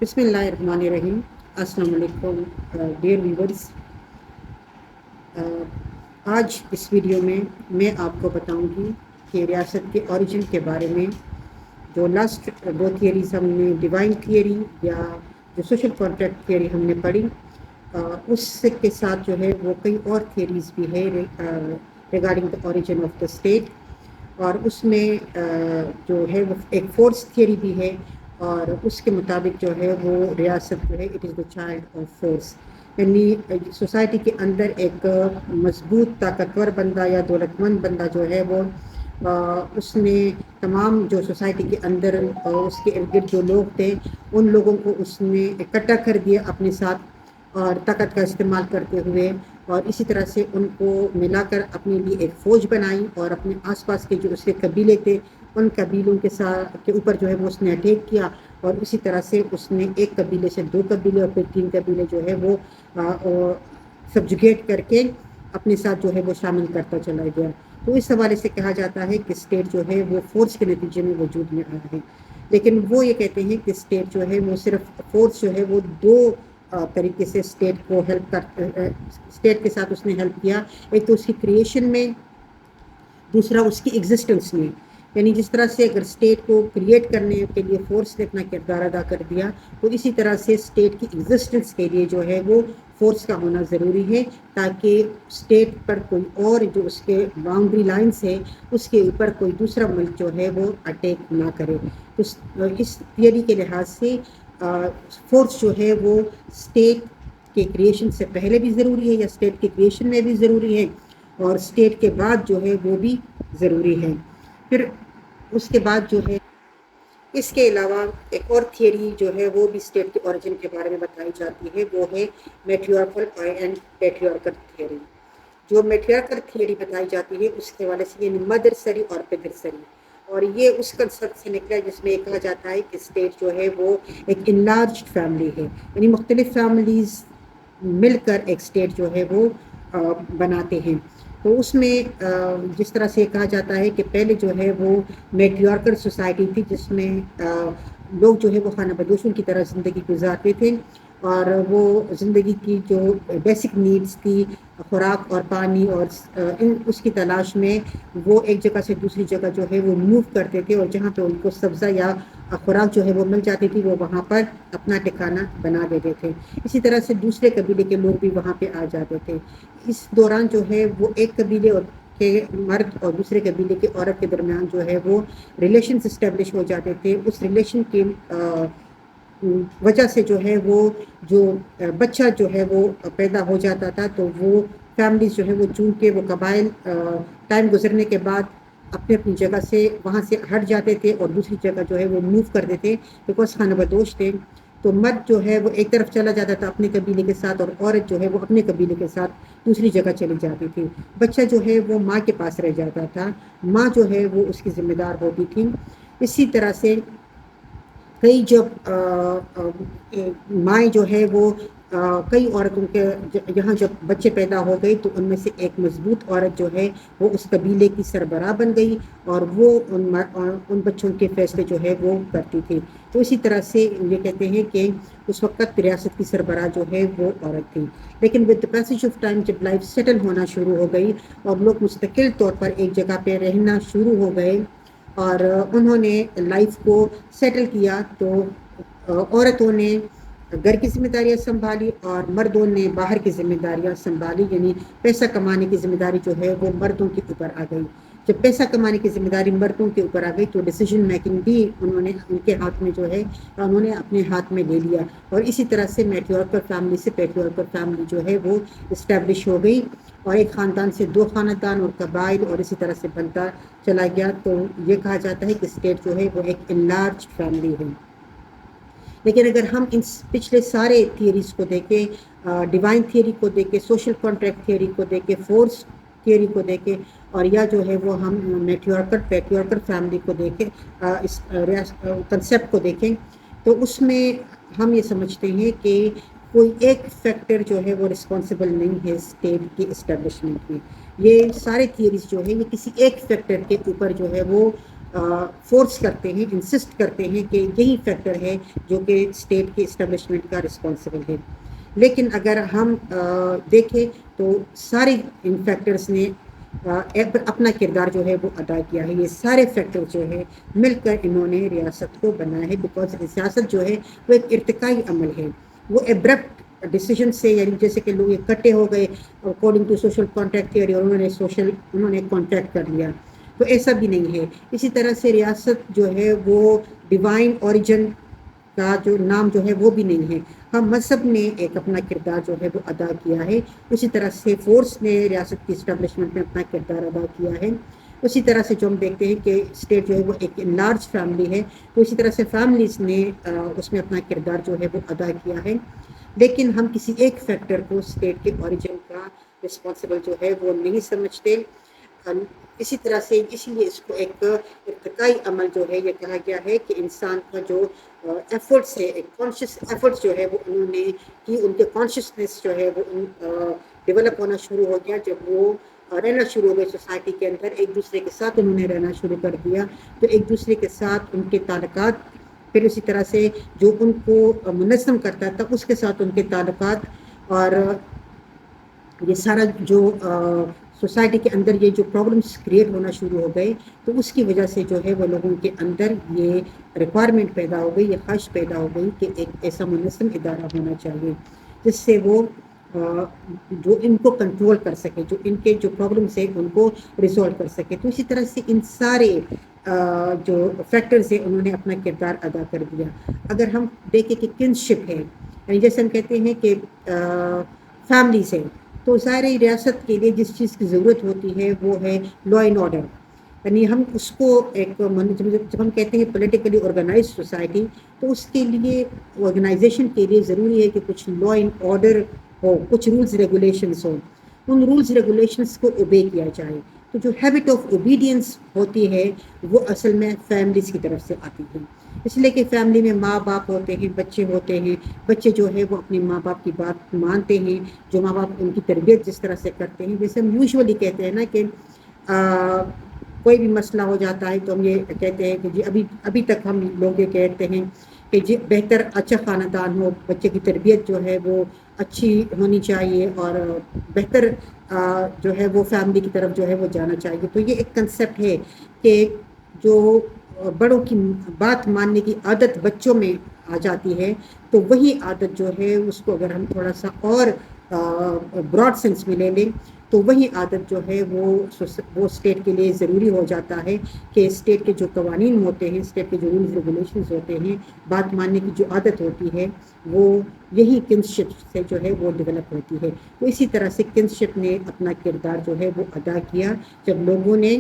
بسم اللہ الرحمن الرحیم. السلام علیکم ڈیئر ویورز. آج اس ویڈیو میں آپ کو بتاؤں گی کہ ریاست کے اوریجن کے بارے میں. جو لاسٹ دو تھیوریز ہم نے ڈیوائن تھیوری یا جو سوشل کانٹریکٹ تھیوری ہم نے پڑھی، اس کے ساتھ جو ہے وہ کئی اور تھیوریز بھی ہے regarding the origin of the state. اور اس میں جو ہے وہ ایک فورس تھیوری بھی ہے، اور اس کے مطابق جو ہے وہ ریاست جو ہے it is the child of force. یعنی سوسائٹی کے اندر ایک مضبوط طاقتور بندہ یا دولت مند بندہ جو ہے وہ اس نے تمام جو سوسائٹی کے اندر اس کے ارد گرد جو لوگ تھے ان لوگوں کو اس نے اکٹھا کر دیا اپنے ساتھ، اور طاقت کا استعمال کرتے ہوئے، اور اسی طرح سے ان کو ملا کر اپنے لیے ایک فوج بنائی، اور اپنے آس پاس کے جو اس کے قبیلے تھے ان قبیلوں کے اوپر جو ہے وہ اس نے اٹیک کیا. اور اسی طرح سے اس نے ایک قبیلے سے 2 قبیلے اور پھر 3 قبیلے جو ہے وہ سبجوگیٹ کر کے اپنے ساتھ جو ہے وہ شامل کرتا چلا گیا. تو اس حوالے سے کہا جاتا ہے کہ اسٹیٹ جو ہے وہ فورس کے نتیجے میں وجود میں آیا ہے. لیکن وہ یہ کہتے ہیں کہ اسٹیٹ جو ہے وہ صرف فورس جو ہے وہ 2 طریقے سے اسٹیٹ کو اسٹیٹ کے ساتھ اس نے ہیلپ کیا. ایک تو اس کی کریشن میں، دوسرا اس کی ایگزسٹنس میں. یعنی جس طرح سے اگر اسٹیٹ کو کریٹ کرنے کے لیے فورس نے اپنا کردار ادا کر دیا، تو اسی طرح سے اسٹیٹ کی ایگزسٹنس کے لیے جو ہے وہ فورس کا ہونا ضروری ہے، تاکہ اسٹیٹ پر کوئی اور جو اس کے باؤنڈری لائنس ہے اس کے اوپر کوئی دوسرا ملک جو ہے وہ اٹیک نہ کرے. تو اس تھیوری کے لحاظ سے فورس جو ہے وہ اسٹیٹ کے کریشن سے پہلے بھی ضروری ہے، یا اسٹیٹ کے کریشن میں بھی ضروری ہے، اور اسٹیٹ کے بعد جو ہے وہ بھی ضروری ہے. پھر اس کے بعد جو ہے اس کے علاوہ ایک اور تھیوری جو ہے وہ بھی اسٹیٹ کے اوریجن کے بارے میں بتائی جاتی ہے، وہ ہے میٹریارکل اینڈ پیٹریارکل تھیوری. جو میٹریارکل تھیوری بتائی جاتی ہے اس کے حوالے سے، یعنی مدر سری اور پدر سری. اور یہ اس کنسپٹ سے نکلا جس میں یہ کہا جاتا ہے کہ اسٹیٹ جو ہے وہ ایک انلارجڈ فیملی ہے، یعنی مختلف فیملیز مل کر ایک اسٹیٹ جو ہے وہ بناتے ہیں. تو اس میں جس طرح سے کہا جاتا ہے کہ پہلے جو ہے وہ میٹریارکل سوسائٹی تھی، جس میں لوگ جو ہے وہ خانہ بدوشوں کی طرح زندگی گزارتے تھے، اور وہ زندگی کی جو بیسک نیڈز تھی، خوراک اور پانی اور اس کی تلاش میں وہ ایک جگہ سے دوسری جگہ جو ہے وہ موو کرتے تھے، اور جہاں پہ ان کو سبزہ یا خوراک جو ہے وہ مل جاتی تھی وہ وہاں پر اپنا ٹھکانہ بنا دیتے تھے. اسی طرح سے دوسرے قبیلے کے لوگ بھی وہاں پہ آ جاتے تھے. اس دوران جو ہے وہ ایک قبیلے کے مرد اور دوسرے قبیلے کے عورت کے درمیان جو ہے وہ ریلیشنز اسٹیبلش ہو جاتے تھے. اس ریلیشن کی وجہ سے جو ہے وہ جو بچہ جو ہے وہ پیدا ہو جاتا تھا، تو وہ فیملیز جو ہے وہ چونکہ وہ قبائل ٹائم گزرنے کے بعد اپنی اپنی جگہ سے وہاں سے ہٹ جاتے تھے اور دوسری جگہ جو ہے وہ موو کرتے تھے، بیکاز خانہ بدوش تھے. تو مرد جو ہے وہ ایک طرف چلا جاتا تھا اپنے قبیلے کے ساتھ، اور عورت جو ہے وہ اپنے قبیلے کے ساتھ دوسری جگہ چلی جاتی تھی. بچہ جو ہے وہ ماں کے پاس رہ جاتا تھا، ماں جو ہے وہ اس کی ذمہ دار ہوتی تھی. اسی طرح سے کئی جب مائیں جو ہے وہ کئی عورتوں کے یہاں جب بچے پیدا ہو گئے تو ان میں سے ایک مضبوط عورت جو ہے وہ اس قبیلے کی سربراہ بن گئی، اور وہ ان بچوں کے فیصلے جو ہے وہ کرتی تھی. تو اسی طرح سے یہ کہتے ہیں کہ اس وقت ریاست کی سربراہ جو ہے وہ عورت تھی. لیکن with the passage of time جب لائف سیٹل ہونا شروع ہو گئی اور لوگ مستقل طور پر ایک جگہ پہ رہنا شروع ہو گئے اور انہوں نے لائف کو سیٹل کیا، تو عورتوں نے گھر کی ذمہ داریاں سنبھالی اور مردوں نے باہر کی ذمہ داریاں سنبھالی. یعنی پیسہ کمانے کی ذمہ داری جو ہے وہ مردوں کے اوپر آ گئی. جب پیسہ کمانے کی ذمہ داری مردوں کے اوپر آ گئی تو ڈیسیجن میکنگ بھی انہوں نے ان کے ہاتھ میں جو ہے انہوں نے اپنے ہاتھ میں لے لیا. اور اسی طرح سے میٹریارکل فیملی سے پیٹریارکل فیملی جو ہے وہ اسٹیبلش ہو گئی، اور ایک خاندان سے 2 خاندان اور قبائل اور اسی طرح سے بنتا چلا گیا. تو یہ کہا جاتا ہے کہ اسٹیٹ جو ہے وہ ایک انلارج فیملی ہے. لیکن اگر ہم ان پچھلے سارے تھیوریز کو دیکھیں، ڈیوائن تھیوری کو دیکھیں، سوشل کانٹریکٹ تھیوری کو دیکھیں، فورس تھیوری کو دیکھیں، اور یا جو ہے وہ ہم میٹریارکل پیٹریارکل فیملی کو دیکھیں، اس کنسیپٹ کو دیکھیں، تو اس میں ہم یہ سمجھتے ہیں کہ کوئی ایک فیکٹر جو ہے وہ رسپانسبل نہیں ہے اسٹیٹ کی اسٹیبلشمنٹ میں. یہ سارے تھیوریز جو ہے یہ کسی ایک فیکٹر کے اوپر جو ہے وہ فورس کرتے ہیں، انسسٹ کرتے ہیں کہ یہی فیکٹر ہے جو کہ اسٹیٹ کی اسٹیبلشمنٹ کا رسپانسبل ہے۔ لیکن اگر ہم دیکھیں تو سارے ان فیکٹرز نے اپنا کردار جو ہے وہ ادا کیا ہے۔ یہ سارے فیکٹر جو ہے مل کر انہوں نے ریاست کو بنایا ہے، بیکاز سیاست جو ہے وہ ایک ارتقائی عمل ہے، وہ ایبرپٹ ڈیسیجن سے، یعنی جیسے کہ لوگ اکٹھے ہو گئے according to social contract theory اور انہوں نے کانٹریکٹ کر لیا، تو ایسا بھی نہیں ہے۔ اسی طرح سے ریاست جو ہے وہ ڈیوائن اوریجن کا جو نام جو ہے وہ بھی نہیں ہے۔ ہاں، مذہب نے ایک اپنا کردار جو ہے وہ ادا کیا ہے، اسی طرح سے فورس نے ریاست کی اسٹیبلشمنٹ میں اپنا کردار ادا کیا ہے۔ اسی طرح سے جو ہم دیکھتے ہیں کہ اسٹیٹ جو ہے وہ ایک لارج فیملی ہے، تو اسی طرح سے فیملیز نے اس میں اپنا کردار جو ہے وہ ادا کیا ہے۔ لیکن ہم کسی ایک فیکٹر کو اسٹیٹ کے اوریجن کا رسپانسبل جو ہے وہ نہیں سمجھتے۔ اسی طرح سے اسی لیے اس کو ایک ارتقائی عمل جو ہے یہ کہا گیا ہے کہ انسان کا جو ایفرٹس ہے، ایک کانشیس ایفرٹس جو ہے وہ انہوں نے کی، ان کے کانشیسنیس جو ہے وہ ڈیولپ ہونا شروع ہو گیا جب وہ رہنا شروع ہو گئے سوسائٹی کے اندر، ایک دوسرے کے ساتھ انہوں نے رہنا شروع کر دیا، تو ایک دوسرے کے ساتھ ان کے تعلقات، پھر اسی طرح سے جو ان کو منظم کرتا تھا اس کے ساتھ ان کے تعلقات، اور یہ سارا جو سوسائٹی کے اندر یہ جو پرابلمس کریٹ ہونا شروع ہو گئے، تو اس کی وجہ سے جو ہے وہ لوگوں کے اندر یہ ریکوائرمنٹ پیدا ہو گئی، یہ خواہش پیدا ہو گئی کہ ایک ایسا منظم ادارہ ہونا چاہیے جس سے وہ جو ان کو کنٹرول کر سکے، جو ان کے جو پرابلمس ہیں ان کو ریزالو کر سکے۔ تو اسی طرح سے ان سارے جو فیکٹرز ہیں انہوں نے اپنا کردار ادا کر دیا۔ اگر ہم دیکھیں کہ کنشپ ہے، یعنی جیسے ہم کہتے ہیں کہ فیملیز ہے، تو ظاہر ریاست کے لیے جس چیز کی ضرورت ہوتی ہے وہ ہے لا اینڈ آرڈر، یعنی ہم اس کو ایک جب ہم کہتے ہیں پولیٹیکلی آرگنائز سوسائٹی، تو اس کے لیے آرگنائزیشن کے لیے ضروری ہے کہ کچھ لا اینڈ آرڈر ہو، کچھ رولز ریگولیشنس ہو، ان رولز ریگولیشنس کو اوبے کیا جائے۔ تو جو ہیبٹ آف اوبیڈینس ہوتی ہے وہ اصل میں فیملیز کی طرف سے آتی ہے، اس لیے کہ فیملی میں ماں باپ ہوتے ہیں، بچے ہوتے ہیں، بچے جو ہے وہ اپنے ماں باپ کی بات مانتے ہیں، جو ماں باپ ان کی تربیت جس طرح سے کرتے ہیں، جیسے ہم یوزولی کہتے ہیں نا کہ کوئی بھی مسئلہ ہو جاتا ہے تو ہم یہ کہتے ہیں کہ جی ابھی تک ہم لوگ یہ کہتے ہیں کہ جی بہتر اچھا خاندان ہو، بچے کی تربیت جو ہے وہ اچھی ہونی چاہیے، اور بہتر جو ہے وہ فیملی کی طرف جو ہے وہ جانا چاہیے۔ تو یہ ایک کنسیپٹ ہے کہ جو بڑوں کی بات ماننے کی عادت بچوں میں آ جاتی ہے، تو وہی عادت جو ہے اس کو اگر ہم تھوڑا سا اور براڈ سینس میں لے لیں تو وہی عادت جو ہے وہ اسٹیٹ کے لیے ضروری ہو جاتا ہے کہ اسٹیٹ کے جو قوانین ہوتے ہیں، اسٹیٹ کے جو رولز ریگولیشنز ہوتے ہیں، بات ماننے کی جو عادت ہوتی ہے وہ یہی کنسشپ سے جو ہے وہ ڈیولپ ہوتی ہے۔ تو اسی طرح سے کنسشپ نے اپنا کردار جو ہے وہ ادا کیا جب لوگوں نے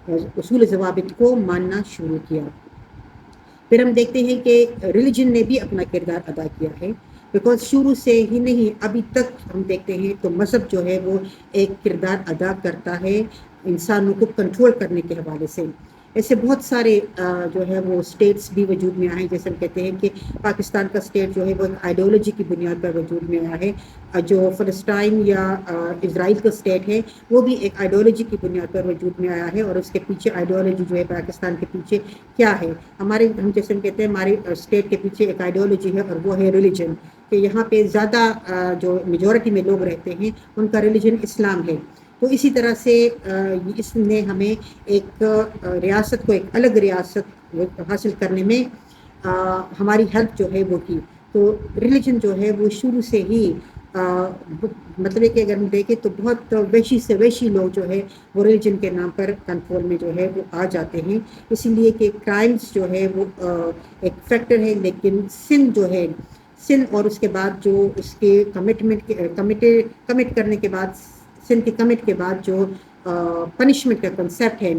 اصول ضوابط کو ماننا شروع کیا۔ پھر ہم دیکھتے ہیں کہ ریلیجن نے بھی اپنا کردار ادا کیا ہے، بیکاز شروع سے ہی نہیں ابھی تک ہم دیکھتے ہیں تو مذہب جو ہے وہ ایک کردار ادا کرتا ہے انسانوں کو کنٹرول کرنے کے حوالے سے۔ ایسے بہت سارے جو ہے وہ اسٹیٹس بھی وجود میں آئے، جیسے ہم کہتے ہیں کہ پاکستان کا اسٹیٹ جو ہے وہ آئیڈیالوجی کی بنیاد پر وجود میں آیا ہے، جو فلسطین یا اسرائیل کا اسٹیٹ ہے وہ بھی ایک آئیڈیالوجی کی بنیاد پر وجود میں آیا ہے، اور اس کے پیچھے آئیڈیالوجی جو ہے پاکستان کے پیچھے کیا ہے، ہم جیسے ہم کہتے ہیں ہمارے اسٹیٹ کے پیچھے ایک آئیڈیالوجی ہے اور وہ ہے ریلیجن، کہ یہاں پہ زیادہ جو میجورٹی میں لوگ رہتے ہیں ان کا ریلیجن اسلام ہے۔ تو اسی طرح سے اس نے ہمیں ایک ریاست کو ایک الگ ریاست حاصل کرنے میں ہماری ہیلپ جو ہے وہ کی۔ تو ریلیجن جو ہے وہ شروع سے ہی مطلب ہے کہ اگر ہم دیکھیں تو بہت ویشی سے ویشی لوگ جو ہے وہ ریلیجن کے نام پر کنٹرول میں جو ہے وہ آ جاتے ہیں، اسی لیے کہ کرائمز جو ہے وہ ایک فیکٹر ہے، لیکن سن جو ہے، سن اور اس کے بعد جو اس کے کمٹ کرنے کے بعد، سن کے کمٹ کے بعد جو پنشمنٹ کا کنسیپٹ ہے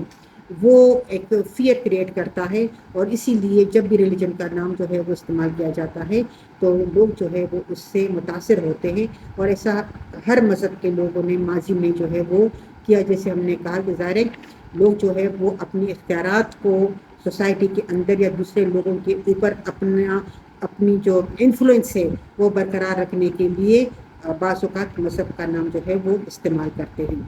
وہ ایک فیئر کریٹ کرتا ہے، اور اسی لیے جب بھی ریلیجن کا نام جو ہے وہ استعمال کیا جاتا ہے تو لوگ جو ہے وہ اس سے متاثر ہوتے ہیں، اور ایسا ہر مذہب کے لوگوں نے ماضی میں جو ہے وہ کیا۔ جیسے ہم نے کہا کہ ظاہر لوگ جو ہے وہ اپنی اختیارات کو سوسائٹی کے اندر یا دوسرے لوگوں کے اوپر اپنی جو انفلوئنس ہے وہ برقرار رکھنے کے لیے بعض اوقات مذہب کا نام جو ہے وہ استعمال کرتے ہیں۔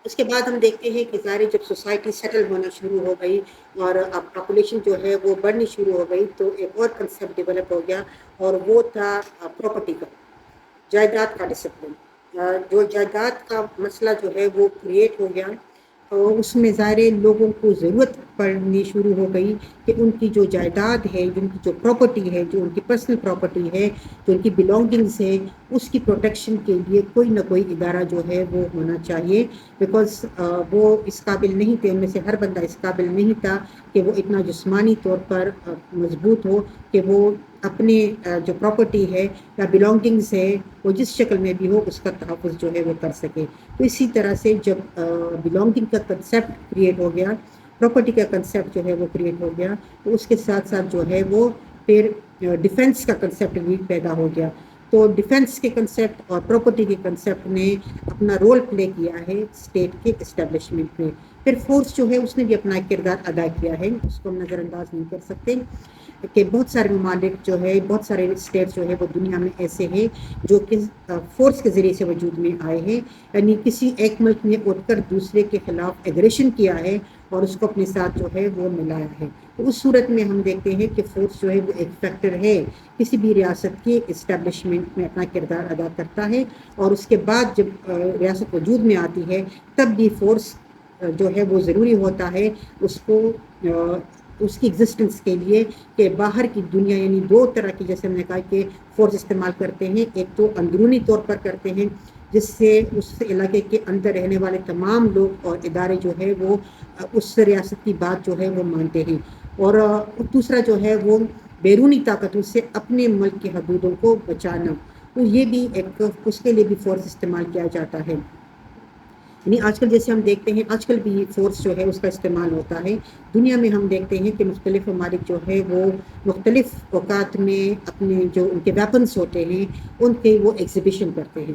اس کے بعد ہم دیکھتے ہیں کہ ظاہر ہے جب سوسائٹی سیٹل ہونا شروع ہو گئی اور اب پاپولیشن جو ہے وہ بڑھنی شروع ہو گئی تو ایک اور کنسیپٹ ڈیولپ ہو گیا اور وہ تھا پراپرٹی کا، جائیداد کا ڈسپلن۔ جو جائیداد کا مسئلہ جو ہے وہ کریٹ ہو گیا اور اس میں ظاہر ہے لوگوں کو ضرورت پڑنی شروع ہو گئی کہ ان کی جو جائیداد ہے، ان کی جو پراپرٹی ہے، جو ان کی پرسنل پراپرٹی ہے، جو ان کی بلانگنگس ہے، اس کی پروٹیکشن کے لیے کوئی نہ کوئی ادارہ جو ہے وہ ہونا چاہیے، بیکاز وہ اس قابل نہیں تھے، ان میں سے ہر بندہ اس قابل نہیں تھا کہ وہ اتنا جسمانی طور پر مضبوط ہو کہ وہ اپنے جو پراپرٹی ہے یا بلانگنگس ہے وہ جس شکل میں بھی ہو اس کا تحفظ جو ہے وہ کر سکے۔ تو اسی طرح سے جب بلانگنگ کا کنسیپٹ کریٹ ہو گیا، پراپرٹی کا کنسیپٹ جو ہے وہ کریٹ ہو گیا، تو اس کے ساتھ ساتھ جو ہے وہ پھر ڈیفنس کا کنسیپٹ بھی پیدا ہو گیا۔ تو ڈیفنس کے کنسیپٹ اور پراپرٹی کے کنسیپٹ نے اپنا رول پلے کیا ہے اسٹیٹ کے اسٹیبلشمنٹ میں۔ پھر فورس جو ہے اس نے بھی اپنا کردار ادا کیا ہے، اس کو ہم نظر انداز نہیں کر سکتے کہ بہت سارے ممالک جو ہے، بہت سارے اسٹیٹ جو ہے وہ دنیا میں ایسے ہیں جو کہ فورس کے ذریعے سے وجود میں آئے ہیں، یعنی کسی ایک ملک نے اٹھ کر دوسرے کے خلاف ایگریشن کیا ہے اور اس کو اپنے ساتھ جو ہے وہ ملایا ہے۔ تو اس صورت میں ہم دیکھتے ہیں کہ فورس جو ہے وہ ایک فیکٹر ہے، کسی بھی ریاست کے اسٹیبلشمنٹ میں اپنا کردار ادا کرتا ہے، اور اس کے بعد جب ریاست وجود میں آتی ہے تب بھی فورس جو ہے وہ ضروری ہوتا ہے اس کو اس کی ایگزسٹنس کے لیے، کہ باہر کی دنیا، یعنی دو طرح کی جیسے ہم نے کہا کہ فورس استعمال کرتے ہیں، ایک تو اندرونی طور پر کرتے ہیں جس سے اس علاقے کے اندر رہنے والے تمام لوگ اور ادارے جو ہے وہ اس ریاست کی بات جو ہے وہ مانتے ہیں، اور دوسرا جو ہے وہ بیرونی طاقتوں سے اپنے ملک کی حدودوں کو بچانا، تو یہ بھی ایک اس کے لیے بھی فورس استعمال کیا جاتا ہے۔ یعنی آج کل جیسے ہم دیکھتے ہیں آج کل بھی فورس جو ہے اس کا استعمال ہوتا ہے دنیا میں۔ ہم دیکھتے ہیں کہ مختلف ممالک جو ہے وہ مختلف اوقات میں اپنے جو ان کے ویپنس ہوتے ہیں ان کے وہ ایگزیبیشن کرتے ہیں،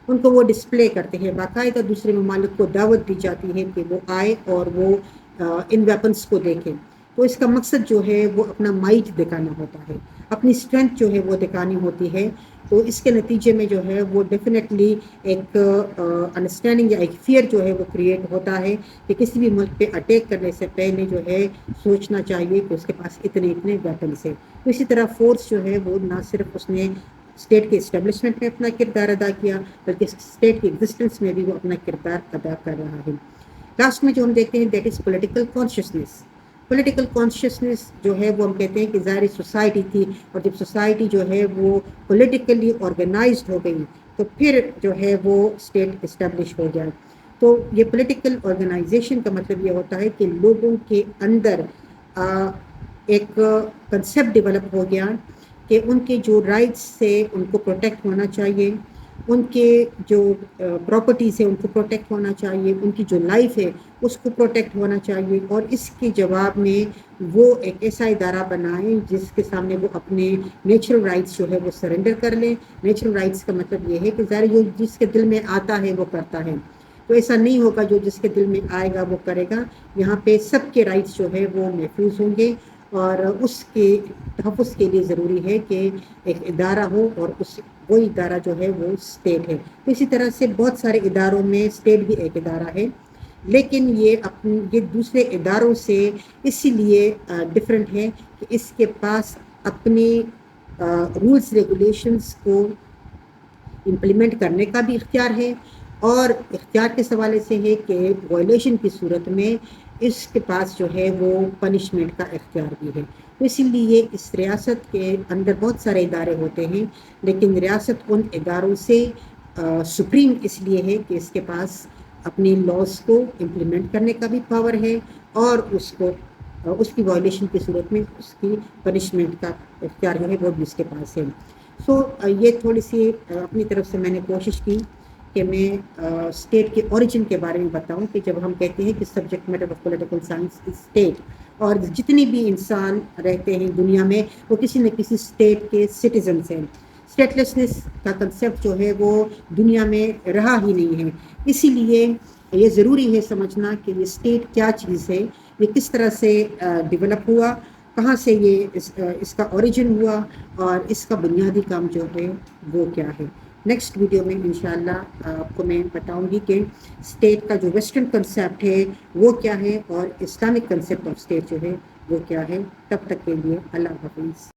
ان کو وہ ڈسپلے کرتے ہیں، باقاعدہ دوسرے ممالک کو دعوت دی جاتی ہے کہ وہ آئے اور وہ ان ویپنس کو دیکھیں۔ تو اس کا مقصد جو ہے وہ اپنا مائٹ دکھانا ہوتا ہے، اپنی اسٹرینتھ جو ہے وہ دکھانی ہوتی ہے۔ تو اس کے نتیجے میں جو ہے وہ ڈیفینیٹلی ایک انڈرسٹینڈنگ یا ایک فیئر جو ہے وہ کریٹ ہوتا ہے کہ کسی بھی ملک پہ اٹیک کرنے سے پہلے جو ہے سوچنا چاہیے کہ اس کے پاس اتنے ویپنس ہیں۔ تو اسی طرح فورس جو ہے وہ نہ صرف اس نے اسٹیٹ کے اسٹیبلشمنٹ میں اپنا کردار ادا کیا بلکہ اسٹیٹ کی ایگزسٹنس میں بھی وہ اپنا کردار ادا کر رہا ہے۔ لاسٹ میں جو ہم دیکھتے ہیں that is political consciousness. Political consciousness جو ہے وہ ہم کہتے ہیں کہ ظاہر سوسائٹی تھی، اور جب سوسائٹی جو ہے وہ پولیٹیکلی آرگنائزڈ ہو گئی تو پھر جو ہے وہ اسٹیٹ اسٹیبلش ہو گیا۔ تو یہ پولیٹیکل آرگنائزیشن کا مطلب یہ ہوتا ہے کہ لوگوں کے اندر ایک کنسیپٹ ڈیولپ ہو گیا کہ ان کے جو رائٹس سے ان کو پروٹیکٹ ہونا چاہیے، ان کے جو پراپرٹیز ہیں ان کو پروٹیکٹ ہونا چاہیے، ان کی جو لائف ہے اس کو پروٹیکٹ ہونا چاہیے، اور اس کے جواب میں وہ ایک ایسا ادارہ بنائیں جس کے سامنے وہ اپنے نیچرل رائٹس جو ہے وہ سرنڈر کر لیں۔ نیچرل رائٹس کا مطلب یہ ہے کہ ظاہر جو جس کے دل میں آتا ہے وہ کرتا ہے، تو ایسا نہیں ہوگا جو جس کے دل میں آئے گا وہ کرے گا۔ یہاں پہ سب کے رائٹس جو ہے وہ محفوظ ہوں گے، اور اس کے تحفظ کے لیے ضروری ہے کہ ایک ادارہ ہو، اور وہ ادارہ جو ہے وہ اسٹیٹ ہے۔ اسی طرح سے بہت سارے اداروں میں اسٹیٹ بھی ایک ادارہ ہے، لیکن یہ دوسرے اداروں سے اسی لیے ڈفرینٹ ہے کہ اس کے پاس اپنے رولز ریگولیشنز کو امپلیمنٹ کرنے کا بھی اختیار ہے، اور اختیار کس حوالے سے ہے کہ وائلیشن کی صورت میں اس کے پاس جو ہے وہ پنشمنٹ کا اختیار بھی ہے۔ تو اسی لیے اس ریاست کے اندر بہت سارے ادارے ہوتے ہیں، لیکن ریاست ان اداروں سے سپریم اس لیے ہے کہ اس کے پاس اپنی لاز کو امپلیمنٹ کرنے کا بھی پاور ہے، اور اس کی وائلیشن کی صورت میں اس کی پنشمنٹ کا اختیار جو ہے وہ بھی اس کے پاس ہے۔ یہ تھوڑی سی اپنی طرف سے میں نے کوشش کی کہ میں اسٹیٹ کے اوریجن کے بارے میں بتاؤں، کہ جب ہم کہتے ہیں کہ subject matter of political science state, اور جتنی بھی انسان رہتے ہیں دنیا میں وہ کسی نہ کسی اسٹیٹ کے سٹیزنس ہیں۔ اسٹیٹ لیسنس کا کنسیپٹ جو ہے وہ دنیا میں رہا ہی نہیں ہے، اسی لیے یہ ضروری ہے سمجھنا کہ یہ اسٹیٹ کیا چیز ہے، یہ کس طرح سے ڈیولپ ہوا، کہاں سے یہ اس کا اوریجن ہوا، اور اس کا بنیادی کام جو ہے وہ کیا ہے۔ نیکسٹ ویڈیو میں انشاءاللہ آپ کو میں بتاؤں گی کہ اسٹیٹ کا جو ویسٹرن کنسیپٹ ہے وہ کیا ہے اور اسلامک کنسیپٹ آف اسٹیٹ جو ہے وہ کیا ہے. تب تک کے لیے اللہ حافظ.